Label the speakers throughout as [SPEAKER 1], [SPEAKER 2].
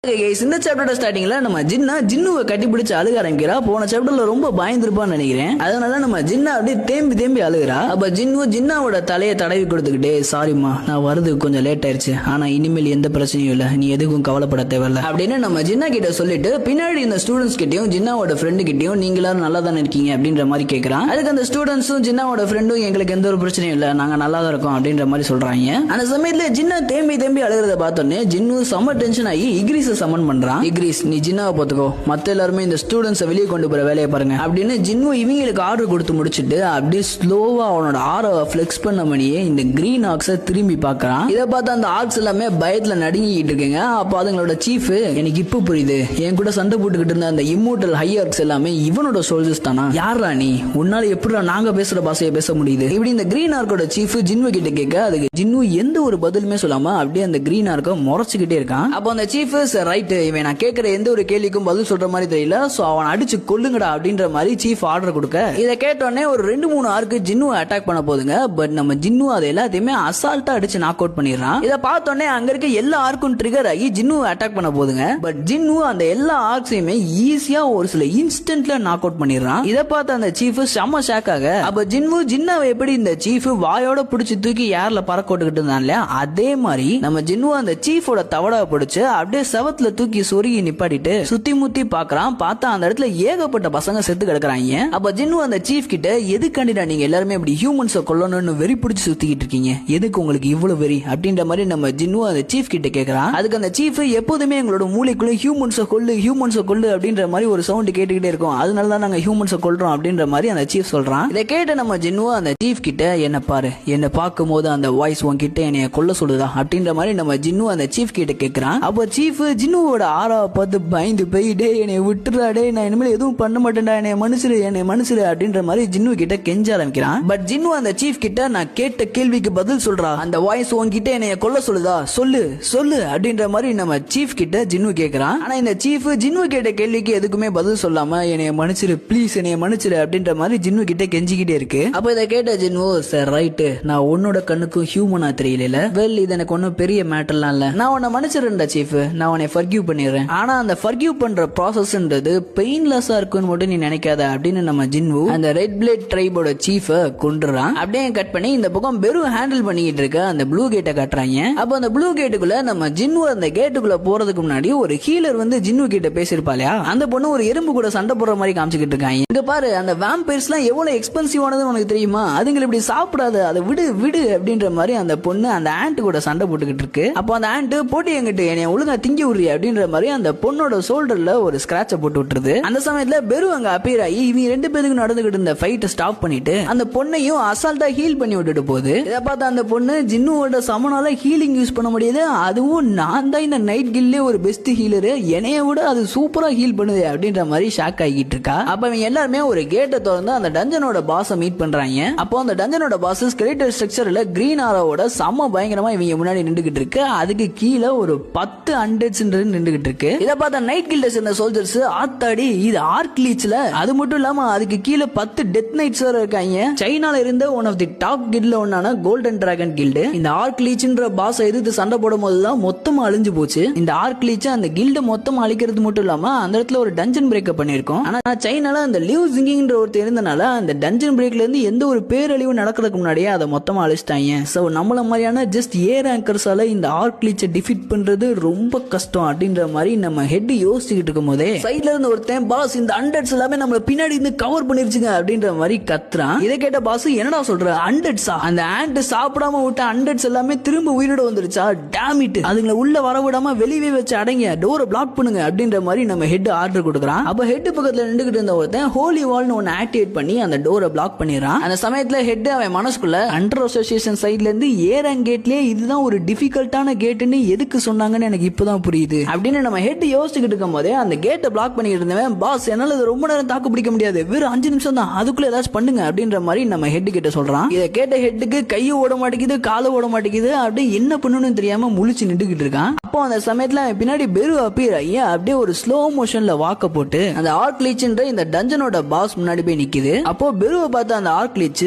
[SPEAKER 1] இந்த சாப்டரோட ஸ்டார்டிங்ல நம்ம ஜின்னுவை கட்டி பிடிச்சு அழுக ஆரம்பிக்கிறா. போன சாப்டர்ல ரொம்ப பயந்துருப்பான்னு நினைக்கிறேன். அதனால நம்ம ஜின்னா அப்படியே தேம்பி அழுகிறா. அப்ப ஜின்னாவோட தலையை தடவி கொடுத்துக்கிட்டே, சாரிம்மா நான் வரது கொஞ்சம் லேட் ஆயிருச்சு, ஆனா இனிமேல் எந்த பிரச்சனையும் இல்ல, நீ எதுக்கும் கவலைப்பட தேவையில்ல அப்படின்னு நம்ம ஜின்னா கிட்ட சொல்லிட்டு பின்னாடி இந்த ஸ்டூடெண்ட்ஸ் கிட்டயும் ஜின்னாவோட ஃப்ரெண்டு கிட்டயும் நீங்க எல்லாரும் நல்லா தானே இருக்கீங்க அப்படின்ற மாதிரி கேட்கறான். அதுக்கு அந்த ஸ்டூடெண்ட்ஸும் ஜின்னாவோட ஃப்ரெண்டும் எங்களுக்கு எந்த ஒரு பிரச்சனையும் இல்ல, நாங்க நல்லா தான் இருக்கோம் அப்படின்ற மாதிரி சொல்றாங்க. அந்த சமயத்துல ஜின்னா தேம்பி அழுகிறத பார்த்தோன்னே ஜின்னு செம்ம டென்ஷன் ஆகி இக்ரீஸை சமன் பண்றான். இக்ரீஸ் நீ ஜின்னாவை பார்த்துக்கோ, மத்த எல்லாருமே இந்த ஸ்டூடெண்ட்ஸை வெளியே கொண்டு போற வேலையை பாருங்க அப்படின்னு ஜின்னு இவங்களுக்கு ஆர்டர் கொடுத்து முடிச்சிட்டு அப்படியே ஸ்லோவா அவனோட ஆரோவை ஃபிளெக்ஸ் பண்ண மணியே இந்த கிரீன் ஆக்ஸை திரும்பி பார்க்கறான். இதை பார்த்து அந்த ஆக்ஸ் எல்லாமே பயத்துல நடுங்கிட்டு இருக்குங்க. அப்போ அதுங்களோட சீஃப், எனக்கு இப்போ புரியுது, என் கூட சண்டை போட்டுக்கிட்டு இருந்த அந்த இம்மோர்டல் ஹை ஆர்க்ஸ் எல்லாமே இவனோட சோல்ஜர்ஸ் தானா? யாரா நீ? உன்னால எப்படிடா நாங்க பேசுற பாஷையை பேச முடியுது? இப்படி இந்த கிரீன் ஆர்க்கோட சீஃப் ஜின்னு கிட்ட கேட்க அதுக்கு ஜின்னு எந்த ஒரு பதிலுமே சொல்லாம அப்படியே அந்த கிரீன் ஆர்க்கை முறைச்சுக்கிட்டே இருக்கான். அப்போ அந்த சீஃப், ரைட், இவன் நான் கேட்கிற எந்த ஒரு கேள்விக்கும் பதில் சொல்ற மாதிரி தெரியல, சோ அவன் அடிச்சு கொல்லுங்கடா அப்படின்ற மாதிரி சீஃப் ஆர்டர் கொடுக்க, இதை கேட்டோடனே ஒரு 2-3 ஆர்க்கு ஜின்னுவை அட்டாக் பண்ண போதுங்க. பட் நம்ம ஜின்னு அதை எல்லாத்தையுமே அசால்ட்டா அடிச்சு நாக் அவுட் பண்ணிடுறான். இதை பார்த்தோன்னே அங்க இருக்க எல்லா ஆர்க்கும் ட்ரிகர் ஆகி ஜின்னுவை அட்டாக் பண்ண போதுங்க. பட் ஜின்னு அந்த எல்லா ஆர்க்ஸையுமே ஈஸியா ஒரு சில இன்ஸ்டன்ட்ல நாக் அவுட் பண்ணிடுறான். இதை பார்த்து அந்த சீஃப் செம்ம ஷாக் ஆக, அப்ப ஜின்னாவை எப்படி இந்த சீஃப் வாயோட பிடிச்சி தூக்கி ஏர்ல பறக்க விட்டுக்கிட்டு இருந்தான் இல்லையா, அதே மாதிரி நம்ம ஜின்னு அந்த சீஃபோட தவடாவை பிடிச்சு அப்படியே செவத்துல தூக்கி சொருகி நிப்பாட்டிட்டு சுத்தி முத்தி பாக்குறான். பார்த்தா அந்த இடத்துல ஏகப்பட்ட பசங்க செத்து கிடக்குறாங்க. அப்ப ஜின்னு அந்த சீஃப் கிட்ட, எதுக்காண்டிடா நீங்க எல்லாருமே இப்படி ஹியூமன்ஸை கொல்லணும்னு வெறி பிடிச்சு சுத்திக்கிட்டு இருக்கீங்க, எதுக்கு உங்களுக்கு இவ்வளவு வெறி அப்படின்ற மாதிரி நம்ம ஜின்னு அந்த சீஃப் கிட்ட கேக்குறான். அதுக்கு அந்த சீஃப், எப்போதுமே எங்களோட மூளைக்குள்ள ஹியூமன்ஸை கொல்லு அப்படின்ற மாதிரி ஒரு சவுண்ட் கேட்டுக்கிட்டே இருக்கும், அதனாலதான் நாங்க ஹியூமன்ஸை கொல்றோம் அப்படின்ற மாதிரி அந்த சீஃப் சொல்றான். இதை கேட்ட நம்ம ஜின்னு அந்த சீஃப் கிட்ட, என்ன பாரு, என்ன பார்க்கும் போது அந்த வாய்ஸ் உன்கிட்ட என்னைய கொல்ல சொல்லுதா அப்படின்ற மாதிரி நம்ம ஜின்னு அந்த சீஃப் கிட்ட கேக்குறான். அப்ப சீஃப் ஜின்னுவோட ஆராவை பார்த்து பயந்து போய், டே என்னை விட்டுறா, டே நான் இனிமேல் எதுவும் பண்ண மாட்டேன்டா, என்னை மனுஷரு அப்படின்ற மாதிரி ஜின்னு கிட்ட கெஞ்ச ஆரம்பிக்கிறான். பட் ஜின்னு அந்த சீஃப் கிட்ட, நான் கேட்ட கேள்விக்கு பதில் சொல்றா, அந்த வாய்ஸ் உன்கிட்ட என்னைய கொல்ல சொல்லுதா, சொல்லு அப்படின்ற மாதிரி நம்ம சீஃப் கிட்ட ஜின்னு கேக்குறான். ஆனா இந்த சீஃப் ஜின்னு கேட்ட கேள்விக்கு எதுக்குமே பதில் சொல்லாம, என்னைய மன்னிச்சிரு ப்ளீஸ், என்னைய மன்னிச்சிரு அப்படின்ற மாதிரி ஜின்னு கிட்ட கெஞ்சிக்கிட்டே இருக்கு. அப்ப இதை கேட்ட ஜின்னு, சார் ரைட்டு, நான் உன்னோட கண்ணுக்கும் ஹியூமனா தெரியல, வெல் இது எனக்கு ஒன்னும் பெரிய மேட்டர்லாம் இல்ல, நான் உன்னை மன்னிச்சிருந்தா சீஃப், நான் உன்னை ஃபர்கிவ் பண்ணிடுறேன், ஆனா அந்த ஃபர்கிவ் பண்ற ப்ராசஸ்ன்றது பெயின்லெஸ்ஸா இருக்குன்னு மட்டும் நீ நினைக்காத அப்படின்னு நம்ம ஜின்னு அந்த ரெட் பிளேட் ட்ரைபோட சீஃபை கொன்றுறான். அப்படியே கட் பண்ணி இந்த பக்கம் பெரு ஹேண்டில் பண்ணிக்கிட்டு இருக்க அந்த ப்ளூ கேட்டை காட்டுறாங்க. அப்ப அந்த ப்ளூ கேட்டுக்குள்ள நம்ம ஜின்னு அந்த கேட்டுக்குள்ள போறதுக்கு முன்னாடி ஒரு ஹீலர் வந்து ஜின்னு கிட்ட பேசிருப்பாளையா, அந்த பொண்ணு ஒரு எறும்பு கூட சண்டை போடுற மாதிரி காமிச்சுக்கிட்டு இருக்காங்க. இங்க பாரு, அந்த வேம்பைர்ஸ் எல்லாம் எவ்வளவு எக்ஸ்பென்சிவானதுன்னு உனக்கு தெரியுமா, அதுங்களை இப்படி சாப்பிடாத, அதை விடு அப்படின்ற மாதிரி அந்த பொண்ணு அந்த ஆண்ட் கூட சண்டை போட்டுக்கிட்டு இருக்கு. அப்போ அந்த ஆண்ட், போட்டு எங்கிட்டு என்னை ஒழுங்கா திங்கி விடுறியா அப்படின்ற மாதிரி அந்த பொண்ணோட ஷோல்டர்ல ஒரு ஸ்கிராட்ச போட்டு விட்டுருது. அந்த சமயத்துல பெரு அங்க அப்பியர் ஆகி இவங்க 2 பேருக்கு நடந்துகிட்டு இருந்த ஃபைட்டை ஸ்டாப் பண்ணிட்டு அந்த பொண்ணையும் அசால்ட்டா ஹீல் பண்ணி விட்டுட்டு போகுது. இதை பார்த்து அந்த பொண்ணு, ஜின்னுவோட சமனால ஹீலிங் யூஸ் பண்ண முடியாது, அதுவும் நான் தான் இந்த நைட் கில்லே ஒரு பெஸ்ட் ஹீலரு, என்னைய விட அது சூப்பரா ஹீல் பண்ணுது அப்படின்ற மாதிரி ஷாக் ஆகிட்டு இருக்கா. அப்ப அவங்க எல்லாருமே ஒரு கேட்டை திறந்து அந்த டஞ்சனோட பாஸை மீட் பண்றாங்க. அப்போ அந்த டஞ்சனோட பாஸ் ஸ்கெலிட்டல் ஸ்ட்ரக்சர்ல கிரீன் ஆரோவோட செம்ம பயங்கரமா இவங்க முன்னாடி நின்றுகிட்டு இருக்கு. அதுக்கு கீழே ஒரு 10 அண்டர்ஸ் நின்றுகிட்டு இருக்கு. இதை பார்த்த நைட் கில்ட சேர்ந்த சோல்ஜர்ஸ், ஆத்தாடி இது ஆர்க் லீச்ல, அது மட்டும் இல்லாம அதுக்கு கீழே 10 டெத் நைட்ஸ் இருக்காங்க. சைனால இருந்த ஒன் ஆஃப் தி டாப் கில்ட்ல ஒன்னான கோல்டன் டிராகன் கில்டு இந்த ஆர்க் லீச்ன்ற பாஸ் எதிர்த்து சண்டை போடும் போதுதான் மொத்தமா அழிஞ்சு போச்சு. இந்த ஆர்க் லீச் அந்த கில்ட மொத்தமா அழிக்கிறது மட்டும் இல்லாம அந்த இடத்துல ஒரு டஞ்சன் பிரேக்கப் பண்ணிருக்கோம். ஆனா சைனால அந்த லியூ ஜிங்கிங்ன்ற ஒருத்தர் இருந்தனால அந்த டஞ்சன் பிரேக்ல இருந்து எந்த ஒரு பேரழிவு நடக்கிறதுக்கு முன்னாடியே அதை மொத்தமா அழிச்சிட்டாங்க. சோ நம்மள மாதிரியான ஜஸ்ட் ஏர் ஆங்கர்ஸால இந்த ஆர்க் லீச்சை டிஃபீட் பண்றது ரொம்ப கஷ்டம் அப்படின்ற மாதிரி நம்ம ஹெட் யோசிச்சுக்கிட்டு இருக்கும் போதே சைட்ல இருந்து ஒருத்தன், பாஸ் இந்த அண்டர்ஸ் எல்லாமே நம்மள பின்னாடி இருந்து கவர் பண்ணிருச்சுங்க அப்படின்ற மாதிரி கத்துறான். இதை கேட்ட பாஸ், என்னடா சொல்ற, அண்டர்ஸா? அந்த ஆண்ட் சாப்பிடாம விட்ட அண்டர்ஸ் எல்லாமே திரும்ப உயிரோட வந்துருச்சா? டேம் இட், அதுங்களை உள்ள வர விடாம வெளியே வச்சு அடங்க, டோரை பிளாக் பண்ணுங்க அப்படின்ற மாதிரி நம்ம ஹெட் ஆர்டர் கொடுக்குறான். அப்ப ஹெட் பக்கத்துல நின்றுகிட்டு இருந்த ஒருத்தன் ஹோலி வால்னு ஒன்னு ஆக்டிவேட் பண்ணி அந்த டோரை பிளாக் பண்ணிடுறான். அந்த சமயத்துல ஹெட் அவன் மனசுக்குள்ள, அண்டர் அசோசியேஷன் சைட்ல இருந்து ஏரங் கேட்லயே இதுதான் ஒரு டிஃபிகல்ட்டான கேட்னு எதுக்கு சொன்னாங்கன்னு எனக்கு இப்பதான் புரியுது அப்படின்னு நம்ம ஹெட் யோசிச்சுக்கிட்டு இருக்கும் போதே அந்த கேட்டை பிளாக் பண்ணிட்டு இருந்தவன், பாஸ் என்னால ரொம்ப நேரம் தாக்கு பிடிக்க முடியாது, வெறும் 5 நிமிஷம் தான், அதுக்குள்ள ஏதாச்சும் பண்ணுங்க அப்படின்ற மாதிரி நம்ம ஹெட் கிட்ட சொல்றான். இதை கேட்ட ஹெட்டுக்கு கையை ஓட மாட்டேங்குது, காலை ஓட மாட்டேங்குது, அப்படியே என்ன பண்ணணும்னு தெரியாம முழிச்சு நின்றுகிட்டு இருக்கான். அப்போ அந்த சமயத்துல பின்னாடி பெரு அப்பியர் ஆகி அப்படியே ஒரு ஸ்லோ மோஷன்ல வாக்க போட்டு அந்த ஆர்க் லீச்ன்ற இந்த டஞ்சனோட பாஸ் முன்னாடி போய் நிக்குது. அப்போ பெருவை பார்த்த அந்த ஆர்க் லீச்,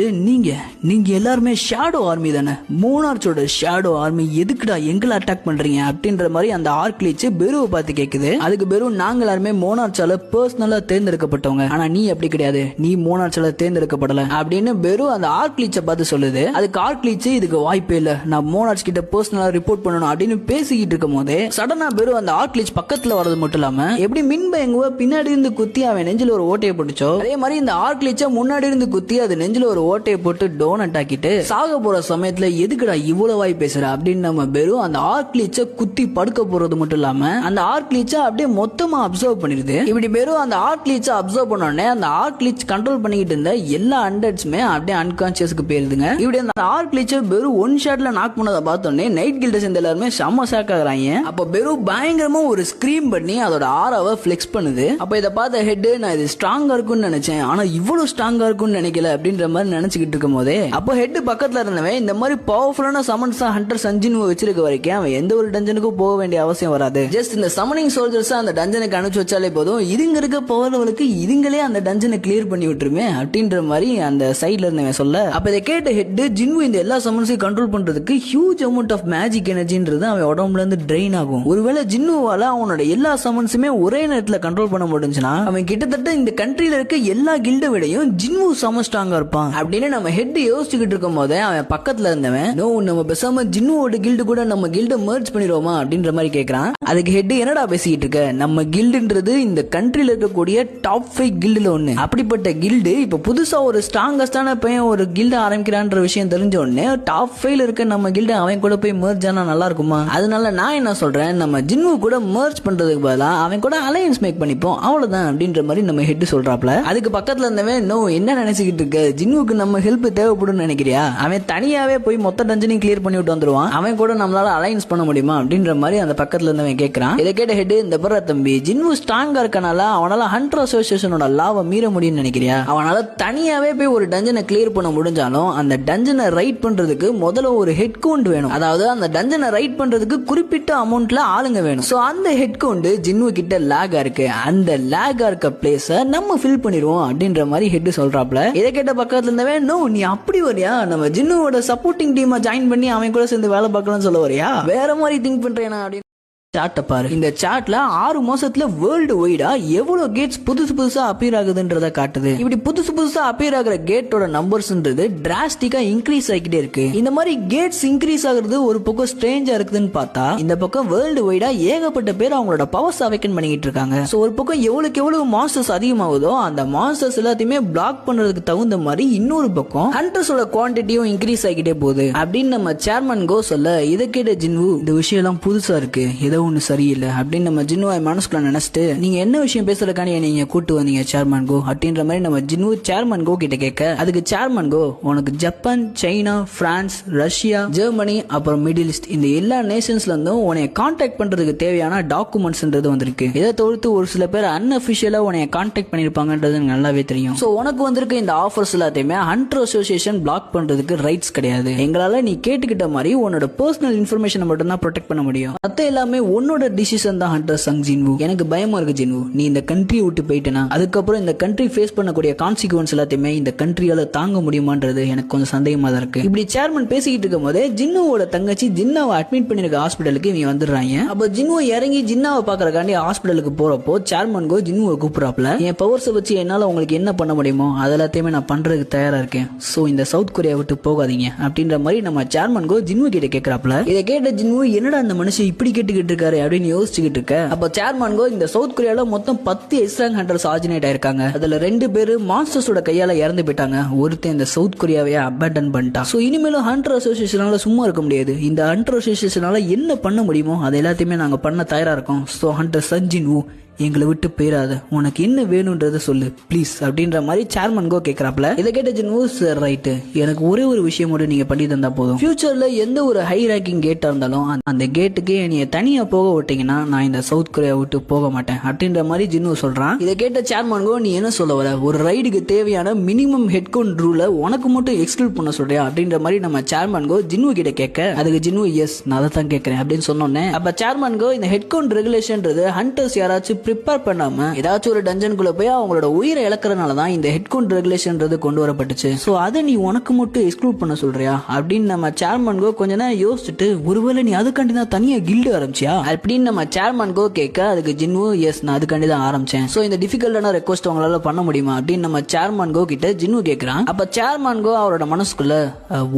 [SPEAKER 1] நீங்க எல்லாருமே ஷேடோ ஆர்மி தானே, மோனார்ச்சோட ஷேடோ ஆர்மி, எதுக்குடா எங்களை அட்டாக் பண்றீங்க அப்படின்ற மாதிரி அந்த ஆர்க் கிளீச் பெருவை பார்த்து கேக்குது. அதுக்கு பெரு, நாங்க எல்லாருமே மோனார்ச்சால பர்சனலா தேர்ந்தெடுக்கப்பட்டவங்க, ஆனா நீ அப்படி கிடையாது, நீ மோனார்ச்சால தேர்ந்தெடுக்கப்படல அப்படின்னு பெரு அந்த ஆர்க்லீச்ச பார்த்து சொல்லுது. அதுக்கு ஆர்க்லீச், இதுக்கு வாய்ப்பே இல்ல, நான் மோனார்ச் கிட்ட பர்சனலா ரிப்போர்ட் பண்ணணும் அப்படின்னு பேசிக்கிட்டு இருக்கும் போதே சடனா பெரு அந்த ஆர்க்லீச் பக்கத்துல வரது மட்டும் இல்லாம எப்படி மின்பயங்குவ பின்னாடி இருந்து குத்தி அவன் நெஞ்சில ஒரு ஓட்டையை போட்டுச்சோ, அதே மாதிரி இந்த ஆர்க்லீச்ச முன்னாடி இருந்து குத்தி அது நெஞ்சில ஒரு ஓட்டையை போட்டு டோனட் ஆக்கிட்டு சாக போற சமயத்துல எதுக்குடா இவ்வளவு வாய் பேசுற அப்படின்னு நம்ம பெரு அந்த ஆர்க்லீச்ச குத்தி படுக்க போறது மட்டும் இல்லாம அந்த ஆர்க்லீச்ச அப்படியே மொத்தமா அப்சர்வ் பண்ணிருது. இப்படி பெரு அந்த ஆர்க்லீச்ச அப்சர்வ் பண்ண உடனே அந்த ஆர்க்லீச் கண்ட்ரோல் பண்ணிக்கிட்டு இருந்த எல்லா அண்டர்ஸ்மே அப்படியே அன்கான்சியஸ்க்கு போயிருதுங்க. இப்படி அந்த ஆர்க்லீச்ச பெரு ஒன் ஷாட்ல நாக் பண்ணதை பார்த்தோன்னே நைட் கில்ட சேர்ந்த எல்லாருமே செம்ம ஷாக் ஆகுறாங்க. அப்ப பெரு பயங்கரமா ஒரு ஸ்கிரீம் பண்ணி அதோட ஆராவை ஃபிளெக்ஸ் பண்ணுது. அப்ப இதை பார்த்த ஹெட், நான் இது ஸ்ட்ராங்கா இருக்கும்னு நினைச்சேன், ஆனா இவ்வளவு ஸ்ட்ராங்கா இருக்கும்னு நினைக்கல அப்படின்ற மாதிரி நினைச்சுக்கிட்டு இருக்கும் போதே அப்போ ஹெட் பக்கத்துல இருந்தவன் இந்த மாதிரி பவர்ஃபுல்லான சமன்ஸா ஹண்டர் சஞ்சின் வச்சிருக்க வரைக்கும் அவன் எந்த ஒரு டஞ்சனுக்கும் போக வேண்டிய அவசியம் வராது. ஜஸ்ட் இந்த சமனிங் சோல்ஜர்ஸ் அந்த டஞ்சனுக்கு அனுப்பிச்சு வச்சாலே போதும், இதுங்க இருக்க பவர்வலுக்கு இதுங்களே அந்த டஞ்சனை கிளியர் பண்ணி விட்டுருமே அப்படின்ற மாதிரி அந்த சைட்ல இருந்தவன் சொல்ல, அப்ப இதை கேட்ட ஹெட், ஜின்வு இந்த எல்லா சமன்ஸையும் கண்ட்ரோல் பண்றதுக்கு ஹியூஜ் அமௌண்ட் ஆஃப் மேஜிக் எனர்ஜின்றது அவன் உடம்புல இருந்து ட்ரெயின் ஆகும். ஒருவேளை ஜின்னுவால அவனோட எல்லா சமன்ஸுமே ஒரே நேரத்துல கண்ட்ரோல் பண்ண முடிஞ்சுன்னா அவன் கிட்டத்தட்ட இந்த கண்ட்ரியில இருக்க எல்லா கில்ட விடையும் ஜின்வு செம ஸ்ட்ராங்கா இருப்பான் அப்படின்னு நம்ம ஹெட் யோசிச்சுக்கிட்டு இருக்கும் போதே அவன் பக்கத்துல இருந்தவன், நோ நம்ம பேசாம ஜின்னுவோட கில்டு கூட நம்ம கில்ட மெர்ஜ் பண்ணிடுவோமா அப்படின்ற மாதிரி கேக்குறான். அதுக்கு ஹெட், என்னடா பேசிக்கிட்டு இருக்க, நம்ம கில்டுன்றது இந்த கண்ட்ரியில இருக்கக்கூடிய டாப் 5 கில்டுல ஒண்ணு, அப்படிப்பட்ட கில்டு இப்ப புதுசா ஒரு ஸ்ட்ராங்கஸ்டான பையன் ஒரு கில்ட ஆரம்பிக்கிறான்ற விஷயம் தெரிஞ்ச உடனே டாப் 5ல இருக்க நம்ம கில்ட அவன் கூட போய் மெர்ஜ் ஆனா நல்லா இருக்குமா, அதனால நான் என்ன சொல்றேன், நம்ம ஜின்வு கூட மெர்ஜ் பண்றதுக்கு பதிலா அவன் கூட அலையன்ஸ் மேக் பண்ணிப்போம் அவ்வளவுதான் அப்படின்ற மாதிரி நம்ம ஹெட் சொல்றாப்ல. அதுக்கு பக்கத்துல இருந்தவன், நோ என்ன நினைச்சுக்கிட்டு இருக்க, ஜின்வுக்கு நம்ம ஹெல்ப் தேவைப்படும் நினைக்கிறியா, அவன் தனியாவே போய் மொத்த டஞ்சனையும் கிளியர் பண்ணி விட்டு வந்துருவான், அவன் கூட நம்மளால அலையன்ஸ் பண்ண முடியுமா அப்படின்ற மாதிரி அந்த பக்கத்துல இருந்தவன் கேட்கறான். இதை கேட்ட ஹெட், இந்த பர தம்பி, ஜின்வு ஸ்ட்ராங்கா இருக்கனால அவனால ஹண்டர் அசோசியேஷனோட லாவை மீற முடியும்னு நினைக்கிறியா, அவனால தனியாவே போய் ஒரு டஞ்சனை கிளியர் பண்ண முடிஞ்சாலும் அந்த டஞ்சனை ரைட் பண்றதுக்கு முதல்ல ஒரு ஹெட் கவுண்ட் வேணும், அதாவது அந்த டஞ்சனை ரைட் பண்றதுக்கு குறிப்பிட்ட அமௌண்ட்ல ஆளுங்க வேணும். சோ அந்த ஹெட் கவுண்ட் ஜின்வு கிட்ட லேகா இருக்கு, அந்த லேகா இருக்க பிளேஸ நம்ம ஃபில் பண்ணிடுவோம் அப்படின்ற மாதிரி ஹெட் சொல்றாப்ல. இதை கேட்ட பக்கத்துல இருந்தவன், நோ நீ அப்படி வரியா, நம்ம ஜின்னுவோட சப்போர்ட்டிங் டீமை ஜாயின் பண்ணி அவன் கூட சேர்ந்து வேலை பார்க்கலாம்னு சொல்ல வரியா, வேற மாதிரி திங்க் பண்றேனா அப்படின்னு சாட்டை பாரு. இந்த சாட்ல 6 மாசத்துல வேர்ல்டு வைடா எவ்வளவு கேட்ஸ் புதுசா அப்பியர் ஆகுதுன்றத காட்டுது. இப்படி புதுசா அப்பியர் ஆகுற கேட்டோட நம்பர்ஸ்ன்றது டிராஸ்டிக்கா இன்க்ரீஸ் ஆகிட்டே இருக்கு. இந்த மாதிரி கேட்ஸ் இன்க்ரீஸ் ஆகுறது ஒரு பக்கம் ஸ்ட்ரேஞ்சா இருக்குதுன்னு பார்த்தா, இந்த பக்கம் வேர்ல்டு வைடா ஏகப்பட்ட பேர் அவங்களோட பவர்ஸ் அவேக்கன் பண்ணிக்கிட்டு இருக்காங்க. சோ ஒரு பக்கம் எவ்வளவு மாஸ்டர்ஸ் அதிகமாகுதோ அந்த மாஸ்டர்ஸ் எல்லாத்தையுமே பிளாக் பண்றதுக்கு தகுந்த மாதிரி இன்னொரு பக்கம் ஹண்டர்ஸோட குவான்டிட்டியும் இன்க்ரீஸ் ஆகிட்டே போகுது அப்படின்னு நம்ம சேர்மன் கோ சொல்ல, இதை கேட்ட ஜின்வு, இந்த விஷயம் எல்லாம் புதுசா இருக்கு, ஏதோ ஒண்ணு சரியில்லை அப்படின்னு நம்ம ஜின்னுவாய் மனசுக்குள்ள நினைச்சிட்டு, நீங்க என்ன விஷயம் பேசுறதுக்கான நீங்க கூட்டு வந்தீங்க சேர்மன் கோ அப்படின்ற மாதிரி நம்ம ஜின்னு சேர்மன் கோ கிட்ட கேட்க, அதுக்கு சேர்மன் கோ, உனக்கு Japan, China, France, Russia, Germany, அப்புறம் மிடில் ஈஸ்ட் இந்த எல்லா நேஷன்ஸ்ல இருந்தும் உன்னை கான்டாக்ட் பண்றதுக்கு தேவையான டாக்குமெண்ட்ஸ்ன்றது வந்திருக்கு. இதை தவிர்த்து ஒரு சில பேர் அன்அபிஷியலா உன்னை கான்டாக்ட் பண்ணிருப்பாங்கன்றது நல்லாவே தெரியும். சோ உனக்கு வந்திருக்க இந்த ஆஃபர்ஸ் எல்லாத்தையுமே ஹண்டர் அசோசியேஷன் பிளாக் பண்றதுக்கு ரைட்ஸ் கிடையாது. எங்களால நீ கேட்டுக்கிட்ட மாதிரி உன்னோட பர்சனல் இன்ஃபர்மேஷன் மட்டும் தான் ப்ரொடெக்ட் பண்ண முடியும். மத்த எல்லாமே உன்னோட டிசிஷன் தான் ஹண்டர் சங் ஜின்வு. எனக்கு பயமா இருக்கு ஜின்வு, நீ இந்த கண்ட்ரியை விட்டு போயிட்டனா அதுக்கப்புறம் இந்த கண்ட்ரி ஃபேஸ் பண்ணக்கூடிய கான்சிக்வன்ஸ் எல்லாத்தையுமே இந்த கண்ட்ரியால தாங்க முடியுமான்றது எனக்கு கொஞ்சம் சந்தேகமா தான் இருக்கு. இப்படி சேர்மன் பேசிக்கிட்டு இருக்கும் போதே ஜின்னுவோட தங்கச்சி ஜின்னாவை அட்மிட் பண்ணிருக்க ஹாஸ்பிட்டலுக்கு இவங்க வந்துடுறாங்க. அப்ப ஜின்னுவை இறங்கி ஜின்னாவை பாக்குறக்காண்டி ஹாஸ்பிட்டலுக்கு போறப்போ சேர்மன் கோ ஜின்னுவை கூப்பிடுறாப்ல, என் பவர்ஸை வச்சு என்னால உங்களுக்கு என்ன பண்ண முடியுமோ அது எல்லாத்தையுமே நான் பண்றதுக்கு தயாரா இருக்கேன். சோ இந்த சவுத் கொரியா விட்டு போகாதீங்க அப்படின்ற மாதிரி நம்ம சேர்மன் கோ ஜின்வு கிட்ட கேட்கறாப்ல. இதை கேட்ட ஜின்வு, என்னடா அந்த மனுஷன் இப்படி கேட்டுக்கிட்டு இருக்காரு அப்படின்னு யோசிச்சுக்கிட்டு இருக்க, அப்ப சேர்மன் கோ, இந்த சவுத் கொரியால மொத்தம் 10 எக்ஸ்ட்ராங் ஹண்டர்ஸ் ஆர்ஜினேட் ஆயிருக்காங்க. அதுல 2 பேரு மான்ஸ்டர்ஸோட கையால இறந்து போயிட்டாங்க, ஒருத்தன் இந்த சவுத் கொரியாவை அபேண்டன் பண்ணிட்டான். சோ இனிமேலும் ஹண்டர் அசோசியேஷனால சும்மா இருக்க முடியாது, இந்த ஹண்டர் அசோசியேஷனால என்ன பண்ண முடியுமோ அது எல்லாத்தையுமே நாங்க பண்ண தயாரா இருக்கோம். சோ ஹண்டர் சங் ஜின்வு, எங்களை விட்டு போயிடாத, உனக்கு என்ன வேணும்ன்றத சொல்லு ப்ளீஸ் அப்படின்ற மாதிரி சேர்மன் கோ கேட்கறாப்ல. இதை கேட்ட ஜின்வு, சார் ரைட், எனக்கு ஒரே ஒரு விஷயம் மட்டும் நீங்க பண்ணி தந்தா போதும், ஃபியூச்சர்ல எந்த ஒரு ஹை ரேங்கிங் கேட்டா இருந்தாலும் அந்த கேட்டுக்கு நீங்க தனியா போக விட்டீங்கன்னா நான் இந்த சவுத் கொரியா விட்டு போக மாட்டேன் அப்படின்ற மாதிரி ஜின்வு சொல்றான். இதை கேட்ட சேர்மன் கோ, நீ என்ன சொல்ல வர, ஒரு ரைடுக்கு தேவையான மினிமம் ஹெட் கவுண்ட் ரூலை உனக்கு மட்டும் எக்ஸ்க்ளூட் பண்ண சொல்றியா அப்படின்ற மாதிரி நம்ம சேர்மன் கோ ஜின்வு கிட்ட கேட்க, அதுக்கு ஜின்வு, எஸ் நான் அதை தான் கேட்கறேன் அப்படின்னு சொன்னோன்னே, அப்ப சேர்மன் கோ, இந்த ஹெட் கவுண்ட் ரெகுலேஷன்ன்றது ஹண்டர்ஸ் யாராச்சும் ப்ரிப்பேர் பண்ணாம ஏதாச்சும் ஒரு டஞ்சனுக்குள்ள போய் அவங்களோட உயிரை இழக்கிறதுனால தான் இந்த ஹெட் கவுண்ட் ரெகுலேஷன்ன்றது கொண்டு வரப்பட்டுச்சு. சோ அதை நீ உனக்கு மட்டும் எக்ஸ்க்ளூட் பண்ண சொல்றியா அப்படின்னு நம்ம சேர்மன் கோ கொஞ்ச நேரம் யோசிச்சுட்டு, ஒருவேளை நீ அதுக்காண்டி தான் தனியா கில்டு ஆரம்பிச்சியா அப்படின்னு நம்ம சேர்மன் கோ கேட்க, அதுக்கு ஜின்வு எஸ் நான் அதுக்காண்டி தான் ஆரம்பிச்சேன். சோ இந்த டிஃபிகல்ட்டான ரெக்வஸ்ட் உங்களால பண்ண முடியுமா அப்படின்னு நம்ம சேர்மன் கோ கிட்ட ஜின்வு கேட்கிறான். அப்ப சேர்மன் கோ அவரோட மனசுக்குள்ள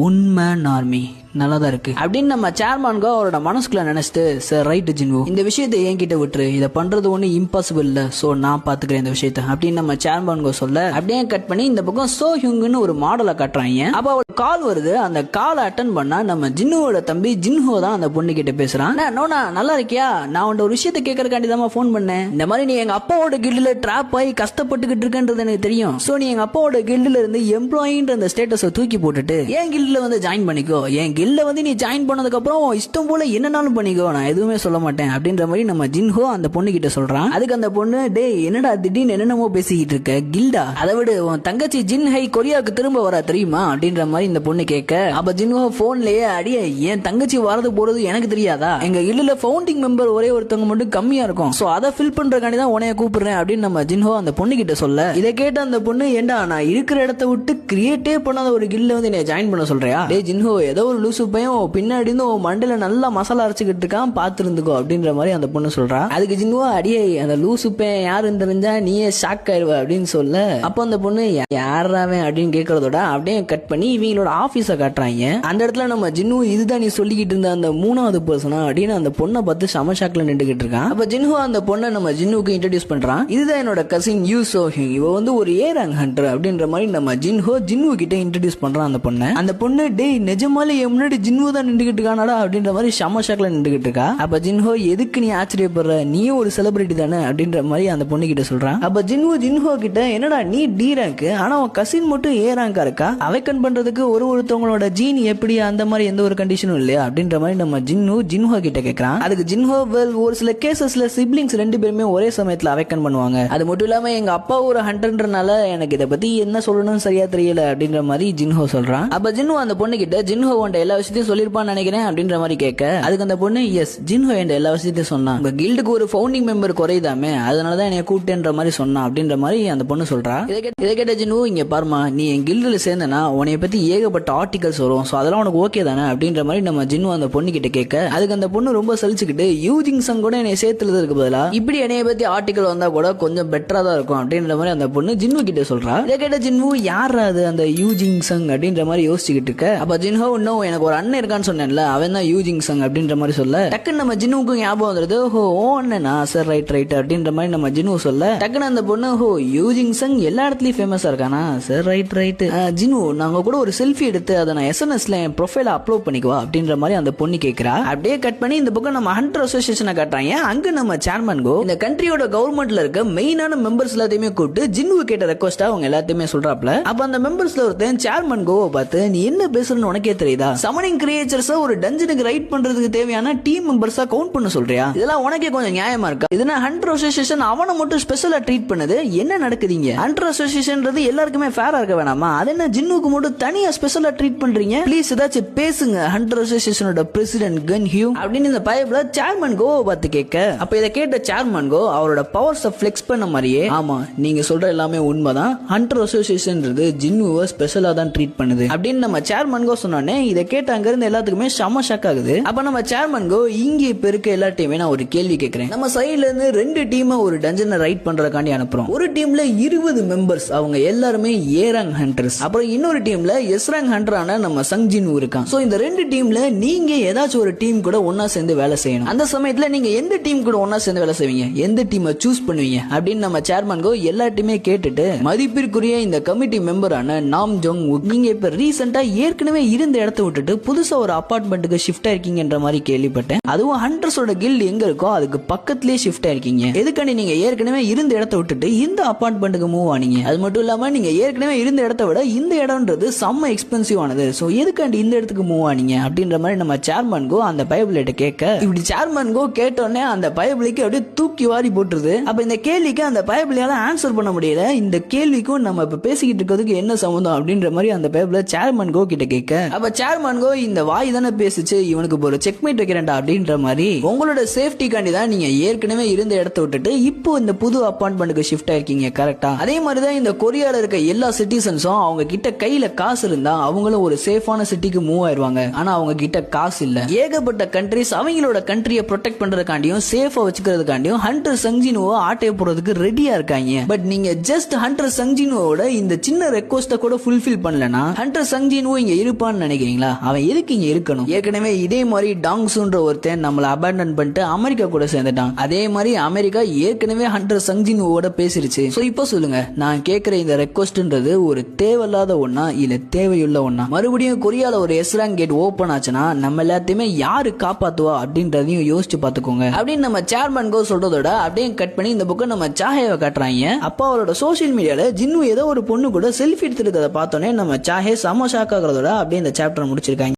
[SPEAKER 1] ஒன் மேன் ஆர்மி நல்லா தான் இருக்கு அப்படின்னு நம்ம சேர்மன் கோ அவரோட மனசுக்குள்ள நினைச்சிட்டு, சார் ரைட் ஜின்வு, இந்த விஷயத்தை என்கிட்ட விட்டுரு, இதை பண்றது ஒண்ணு இம்பாசிபிள் இல்ல, சோ நான் பாத்துக்கிறேன் இந்த விஷயத்தை அப்படின்னு நம்ம சேர்மன் கோ சொல்ல, அப்படியே கட் பண்ணி இந்த பக்கம் சோ ஹியூங்னு ஒரு மாடலை காட்டுறாங்க. அப்ப அவள் கால் வருது. அந்த காலை அட்டன் பண்ணா நம்ம ஜின்னுவோட தம்பி ஜின்ஹோ தான் அந்த பொண்ணு கிட்ட பேசுறான். நோனா நல்லா இருக்கியா, நான் உன்ட ஒரு விஷயத்தை கேட்கறதுக்காண்டி தான் போன் பண்ணேன். இந்த மாதிரி நீ எங்க அப்பாவோட கில்டுல டிராப் ஆகி கஷ்டப்பட்டுக்கிட்டு இருக்கன்றது எனக்கு தெரியும். சோ நீ எங்க அப்பாவோட கில்டுல இருந்து எம்ப்ளாயின்ற அந்த ஸ்டேட்டஸை தூக்கி போட்டுட்டு என் கில்டுல வந்து ஜாயின் பண்ணிக்கோ. என் கில்ல வந்து நீ ஜாயின் பண்ணதுக்கு அப்புறம் இஷ்டம் போல என்னனாலும் பண்ணிக்கோ, நான் எதுவுமே சொல்ல மாட்டேன் அப்படின்ற மாதிரி நம்ம ஜின்ஹோ அந்த பொண்ணு கிட்ட சொல்றான். அதுக்கு அந்த பொண்ணு, டே என்னடா திடீர்னு என்னென்னமோ பேசிக்கிட்டு இருக்க, கில்டா அதை விட உன் தங்கச்சி ஜின் ஹை கொரியாவுக்கு திரும்ப வர தெரியுமா அப்படின்ற மாதிரி இந்த பொண்ணு கேட்க, அப்ப ஜின்ஹோ போன்லயே, அடியே என் தங்கச்சி வரது போறது எனக்கு தெரியாதா, எங்க இல்ல ஃபவுண்டிங் மெம்பர் ஒரே ஒருத்தவங்க மட்டும் கம்மியா இருக்கும், சோ அதை ஃபில் பண்றதுக்காண்டி தான் உனைய கூப்பிடுறேன் அப்படின்னு நம்ம ஜின்ஹோ அந்த பொண்ணு கிட்ட சொல்ல, இதை கேட்ட அந்த பொண்ணு, ஏண்டா நான் இருக்கிற இடத்த விட்டு கிரியேட்டே பண்ணாத ஒரு கில்ல வந்து என்னை ஜாயின் பண்ண சொல்றியா, டே ஜின்ஹோ ஏதோ ஒரு லூசு பையன் பின்னாடி இருந்து மண்டையில நல்லா மசாலா அரைச்சுக்கிட்டு இருக்கான் பாத்துருந்துக்கோ அப்படின்ற மாதிரி அந்த பொண்ணு சொல்றா. அதுக்கு ஜின்ஹோ, அடியே அந்த லூசு பையன் யாருன்னு தெரிஞ்சா நீயே ஷாக் ஆயிடுவ அப்படின்னு சொல்ல, அப்போ அந்த பொண்ணு யாராவே அப்படின்னு கேட்கறதோட அப்படியே கட் பண்ணி இவங்களோட ஆபீஸ காட்டுறாங்க. அந்த இடத்துல நம்ம ஜின்ஹோ, இதுதான் நீ சொல்லிக்கிட்டு இருந்த அந்த மூணாவது பர்சனா அப்படின்னு அந்த பொண்ணை பார்த்து சம ஷாக்ல நின்றுகிட்டு இருக்கான். அப்ப ஜின்ஹோ அந்த பொண்ணை நம்ம ஜின்னுக்கு இன்ட்ரோடியூஸ் பண்றான். இதுதான் என்னோட கசின் யூ சோ ஹியூங், இவ வந்து ஒரு ஏராங் ஹண்டர் அப்படின்ற மாதிரி நம்ம ஜின்ஹோ ஜின்வு கிட்ட இன்ட்ரோடியூஸ் பண்றான் அந்த பொண்ணை. அந்த பொண்ணு, டே நிஜமாலே என் முன்னாடி ஜின்ஹோ தான் நின்றுகிட்டு இருக்கானடா அப்படின்ற மாதிரி சம ஷாக்ல நின்றுகிட்டு இருக்கா. அப்ப ஜின்ஹோ, எதுக்கு நீ ஆச்சரியப்படுற, நீயும் ஒரு செலிபிரிட்டி தானே அப்படின்ற மாதிரி அந்த பொண்ணு கிட்ட சொல்றான். அப்ப ஜின்ஹோ கிட்ட, என்னடா நீ டி ரேங்க் ஆனா உன் கசின் மட்டும் ஏ ரேங்கா இருக்கா, அவைக்கன் பண்றதுக்கு ஒருத்தவங்களோட ஜீன் எப்படி அந்த மாதிரி எந்த ஒரு கண்டிஷனும் இல்லையா அப்படின்ற மாதிரி நம்ம ஜின்ஹோ கிட்ட கேட்கறான். அதுக்கு ஜின்ஹோ, ஒரு சில கேசஸ்ல சிப்லிங்ஸ் ரெண்டு பேருமே ஒரே சமயத்துல அவைக்கன் பண்ணுவாங்க, அது மட்டும் இல்லாம எங்க அப்பா ஒரு ஹண்டர்ன்றனால எனக்கு இதை பத்தி என்ன சொல்லணும்னு சரியா தெரியல அப்படின்ற மாதிரி ஜின்ஹோ சொல்றான். அப்ப ஜின்ஹோ அந்த பொண்ணு கிட்ட, ஜின்ஹோ உன்ட எல்லா விஷயத்தையும் சொல்லிருப்பான்னு நினைக்கிறேன் அப்படின்ற மாதிரி கேட்க, அதுக்கு அந்த பொண்ணு, எஸ் ஜின்ஹோ என்ற எல்லா விஷயத்தையும் சொன்னான், உங்க கில்டுக்கு ஒரு ஃபவுண்டிங் மெம்பர் குறையுதாமே அதனாலதான் என்னைய கூப்பிட்டேன்ற மாதிரி சொன்னான் அப்படின்ற மாதிரி அந்த பொண்ணு சொல்றா. இதை கேட்ட ஜின்ஹோ, இங்க பாருமா, நீ என் கில்டுல சேர்ந்தனா உன்னைய பத்தி ஏகப்பட்ட ஆர்டிகல்ஸ் வரும், சோ அதெல்லாம் உனக்கு ஓகே தானே அப்படின்ற மாதிரி நம்ம ஜின்ஹோ அந்த பொண்ணு கிட்ட கேட்க, அதுக்கு அந்த பொண்ணு ரொம்ப சலிச்சுக்கிட்டு, யூஜிங் சங் கூட என்னை சேர்த்துறதுக்கு பதிலா இப்படி என்னைய பத்தி ஆர்டிகல் வந்தா கூட கொஞ்சம் பெட்டரா தான் இருக்கும் அப்படின்ற மாதிரி அந்த பொண்ணு ஜின்ஹோ கிட்ட சொல்றா. இதை கேட்ட ஜின்ஹோ, யார் அது அந்த யூஜிங் சங் அப்படின்ற மாதிரி யோசிச்சுக்கிட்டு இருக்க. அப்ப ஜின்ஹோ, இன்னும் எனக்கு ஒரு அண்ணன் இருக்கான்னு சொன்னேன்ல, அவன் தான் யூஜிங் சங் அப்படின்ற மாதிரி சொல்ல, டக்குன்னு நம்ம ஜின்னுக்கு ஞாபகம் வந்துருது, ஓ அண்ணனா சார், ரைட் அப்படின்ற மாதிரி நம்ம ஜின்னு சொல்ல, டக்குன்னு அந்த பொண்ணு, ஹோ யூஜிங் சங் எல்லா இடத்துலயும் ஃபேமஸா இருக்கானா சார், ரைட் ஜின்னு, நாங்க கூட ஒரு செல்ஃபி எடுத்து அதை நான் எஸ்என்எஸ்ல என் ப்ரொஃபைல அப்லோட் பண்ணிக்குவா அப்படின்ற மாதிரி அந்த பொண்ணு கேட்கிறா. அப்படியே கட் பண்ணி இந்த பக்கம் நம்ம ஹண்டர் அசோசியேஷனை காட்டுறாங்க. அங்க நம்ம சேர்மன் கோ இந்த கண்ட்ரியோட கவர்மெண்ட்ல இருக்க மெயினான மெம்பர்ஸ் எல்லாத்தையுமே கூப்பிட்டு ஜின்னு கேட்ட ரெக்வஸ்டா அவங்க எல்லாத்தையுமே சொல்றாப்ல. அப்ப அந்த மெம்பர்ஸ்ல ஒருத்தன் சேர்மன் கோவை பார்த்து, நீ என்ன பேசுறன்னு உனக்கே தெரியுதா, சமனிங் கிரியேச்சர்ஸ் ஒரு டஞ்சனுக்கு ரைட் பண்றதுக்கு தேவையான டீம் மெம்பர்ஸா கவுண்ட் பண்ண சொல்றியா, இதெல்லாம் உனக்கே கொஞ்சம் நியாயமா இருக்கா, இதுனா ஹண்டர் அசோசியேஷன் அவனை மட்டும் ஸ்பெஷலா ட்ரீட் பண்ணுது, என்ன நடக்குதுங்க, ஹண்டர் அசோசியேஷன்றது எல்லாருக்குமே ஃபேரா இருக்க வேணாமா, அது என்ன ஜின்னுக்கு மட்டும் தனியா ஸ்பெஷலா ட்ரீட் பண்றீங்க, ப்ளீஸ் ஏதாச்சும் பேசுங்க ஹண்டர் அசோசியேஷனோட பிரசிடென்ட் கன் ஹியூ அப்படின்னு இந்த பைப்ல சேர்மன் கோவை பார்த்து கேட்க, அப்ப இதை கேட்ட சேர்மன் கோ அவரோட பவர்ஸை ஃபிளெக்ஸ் பண்ண மாதிரியே, ஆமா நீங்க சொல்ற எல்லாமே உண்மைதான், ஹண்டர் அசோசியேஷன்றது ஜின்னுவை ஸ்பெஷலா தான் ட்ரீட் பண்ணுது அப்படின்னு நம்ம சேர்மன் கோ சொன்னோன்னே, இதை கேட்ட அங்க இருந்து எல்லாத்துக்குமே செம ஷாக் ஆகுது. அப்ப நம்ம சேர்மன் கோ, இங்க இப்ப இருக்க எல்லா டீமே நான் ஒரு கேள்வி கேட்கிறேன், நம்ம சைடுல இருந்து 2 டீமை ஒரு டஞ்சனை ரைட் பண்றதுக்காண்டி அனுப்புறோம், ஒரு டீம்ல 20 மெம்பர்ஸ் அவங்க எல்லாருமே ஏ ரேங்க் ஹண்டர்ஸ், அப்புறம் இன்னொரு டீம்ல எஸ் ரேங்க் ஹண்டரான நம்ம சங் ஜின் இருக்கான். சோ இந்த 2 டீம்ல நீங்க ஏதாச்சும் ஒரு டீம் கூட ஒன்னா சேர்ந்து வேலை செய்யணும், அந்த சமயத்துல நீங்க எந்த டீம் கூட ஒன்னா சேர்ந்து வேலை செய்வீங்க, எந்த டீமை சூஸ் பண்ணுவீங்க அப்படின்னு நம்ம சேர்மன் கோ எல்லா டீமே கேட்டுட்டு, மதிப்பிற்குரிய இந்த கமிட்டி மெம்பரான நாம் ஜோங், நீங்க இப்ப ரீசெண்டா ஏற்கனவே இருந்த இடத்தை விட்டுட்டு புதுசா ஒரு அபார்ட்மெண்ட்டுக்கு ஷிஃப்ட் ஆயிருக்கீங்கன்ற மாதிரி கேள்விப்பட்டேன், அதுவும் ஹண்டர்ஸோட கில்ட் எங்க இருக்கோ அதுக்கு பக்கத்திலேயே ஷிஃப்ட் ஆயிருக்கீங்க, எதுக்காண்டி நீங்க ஏற்கனவே இருந்த இடத்தை விட்டுட்டு இந்த அபார்ட்மெண்ட்டுக்கு மூவ் ஆனீங்க, அது மட்டும் இல்லாம நீங்க ஏற்கனவே இருந்த இடத்தை விட இந்த இடம்ன்றது செம்ம எக்ஸ்பென்சிவ் ஆனது, சோ எதுக்காண்டி இந்த இடத்துக்கு மூவ் ஆனீங்க அப்படின்ற மாதிரி நம்ம சேர்மன் கோ அந்த பைபிள்கிட்ட கேட்க, இப்படி சேர்மன் கோ கேட்டோடனே அந்த பைபிளுக்கு அப்படியே தூக்கி வாரி போட்டுருது. அப்ப இந்த கேள்விக்கு அந்த பைபிளால ஆன்சர் பண்ண முடியல, இந்த கேள்விக்கும் நம்ம இப்ப பேசிக்கிட்டு இருக்கிறதுக்கு என்ன சம்பந்தம் அப்படின்ற மாதிரி அந்த பைபிள சேர்மன் கோ கிட்ட கேட்க, அப்ப சேர்மன் சேர்மன்கோ இந்த வாய் தானே பேசுச்சு, இவனுக்கு ஒரு செக்மேட் வைக்கிறேன்டா அப்படின்ற மாதிரி உங்களோட சேஃப்டிக்காண்டி தான் நீங்க ஏற்கனவே இருந்த இடத்த விட்டுட்டு இப்போ இந்த புது அப்பார்ட்மெண்ட்டுக்கு ஷிஃப்ட் ஆயிருக்கீங்க கரெக்டா? அதே மாதிரி தான் இந்த கொரியால இருக்க எல்லா சிட்டிசன்ஸும் அவங்க கிட்ட கையில காசு இருந்தா அவங்களும் ஒரு சேஃபான சிட்டிக்கு மூவ் ஆயிருவாங்க. ஆனா அவங்க கிட்ட காசு இல்ல. ஏகப்பட்ட கண்ட்ரிஸ் அவங்களோட கண்ட்ரியை ப்ரொடெக்ட் பண்றதுக்காண்டியும் சேஃபா வச்சுக்கிறதுக்காண்டியும் ஹண்டர் சங்ஜினுவை ஆட்டைய போறதுக்கு ரெடியா இருக்காங்க. பட் நீங்க ஜஸ்ட் ஹண்டர் சங்ஜினுவோட இந்த சின்ன ரெக்வஸ்ட கூட ஃபுல்ஃபில் பண்ணலனா ஹண்டர் சங்ஜினுவோ இங்க இருப்பான்னு நினைக்கிறீங்களா? அவன் எதுக்கு இங்க இருக்கணும்? ஏற்கனவே இதே மாதிரி டாங்ஸுன்ற ஒருத்தன் நம்மள அபேண்டன் பண்ணிட்டு அமெரிக்கா கூட சேர்ந்துட்டான். அதே மாதிரி அமெரிக்கா ஏற்கனவே ஹண்டர் சங்ஜினுவோட பேசிருச்சு. சோ இப்போ சொல்லுங்க, நான் கேக்குற இந்த ரெக்வஸ்ட்ன்றது ஒரு தேவையில்லாத ஒண்ணா இல்ல தேவையுள்ள ஒண்ணா? மறுபடியும் கொரியால ஒரு எஸ்ராங் கேட் ஓபன் ஆச்சுன்னா நம்ம எல்லாத்தையுமே யாரு காப்பாத்துவா அப்படின்றதையும் யோசிச்சு பாத்துக்கோங்க அப்படின்னு நம்ம சேர்மன் கோ சொல்றதோட அப்படியே கட் பண்ணி இந்த புக்கை நம்ம சாஹேவை காட்டுறாங்க. அப்ப அவரோட சோசியல் மீடியால ஜின்னு ஏதோ ஒரு பொண்ணு கூட செல்ஃபி எடுத்துருக்கதை பார்த்தோன்னே நம்ம சாஹே செம ஷாக் ஆகுறதோட அப்படியே இந்த சாப்டர் முடிச்சிருக்காங்க.